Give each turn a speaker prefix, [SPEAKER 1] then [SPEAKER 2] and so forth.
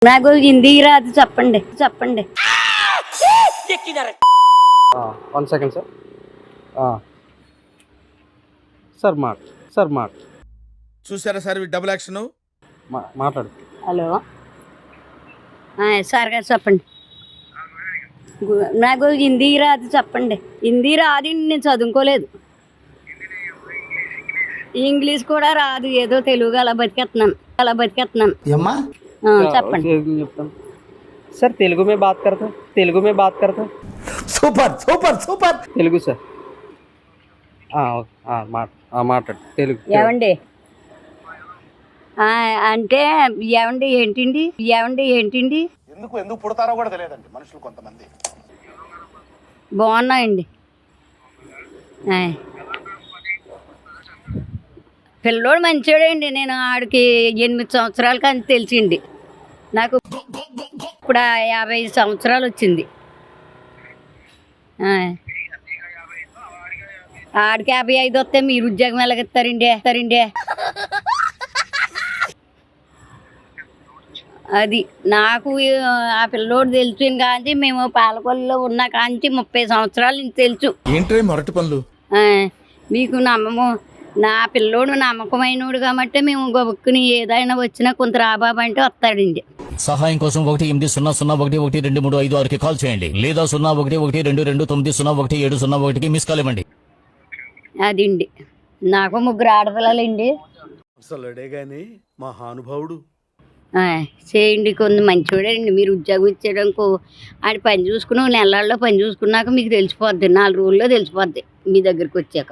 [SPEAKER 1] నాకు హిందీ రాదు, చెప్పండి చెప్పండి.
[SPEAKER 2] 1 సెకండ్ సార్. సార్ మాట
[SPEAKER 3] చూసారా సార్ డబుల్ యాక్షన్.
[SPEAKER 2] మాట్లాడు.
[SPEAKER 1] హలో సార్ గారు చెప్పండి. నాకు హిందీ రాదు, చెప్పండి. హిందీ రాదు, నేను చదువుకోలేదు. ఇంగ్లీష్ కూడా రాదు, ఏదో తెలుగు అలా బతికేస్తున్నాను. చెప్పండి.
[SPEAKER 2] చెప్తాను సార్. తెలుగు మే బాత్ కర్తా. Super Telugu sir. మాట్లాడు తెలుగు.
[SPEAKER 1] ఏమండి అంటే ఏమండి ఏంటండి
[SPEAKER 3] ఎందుకు పుడతారో కూడా తెలియదండి మనుషులు కొంతమంది.
[SPEAKER 1] బాగున్నాయండి. పిల్లోడు మంచోడండి. నేను ఆడికి 8 సంవత్సరాల కానీ తెలిసిండి. నాకు ఇప్పుడు 55 సంవత్సరాలు వచ్చింది. ఆడికి 55 వస్తే మీరు ఉద్యోగం ఎలాగెత్తారండి? అది నాకు ఆ పిల్లోడు తెలిసిన కాంచి, మేము పాలకొల్లులో ఉన్న కాంచి 30 సంవత్సరాలు నుంచి తెలుసు.
[SPEAKER 3] ఏంటి మొరటి పనులు
[SPEAKER 1] మీకు నమ్మము. నా పిల్లోడు నమ్మకమైనడు కాబట్టి మేము గొప్పని ఏదైనా వచ్చినా కొంత రాబాబు అంటే వస్తాడండి.
[SPEAKER 4] సహాయం కోసం 1-800-112-236కి కాల్ చేయండి, లేదా 011222901701కి మిస్ కాల్ ఇవ్వండి.
[SPEAKER 1] అదండి. నాకు 3 ఆడపిల్లలండి.
[SPEAKER 3] అసలుడే గాని మహానుభావుడు.
[SPEAKER 1] చేయండి, కొంత మంచివాడండి. మీరు ఉద్యోగం ఇచ్చేయడానికి ఆడి పని చూసుకుని నెలల్లో పని చూసుకున్నాక మీకు తెలిసిపోద్ది. 4 రోజుల్లో తెలిసిపోద్ది మీ దగ్గరికి వచ్చాక.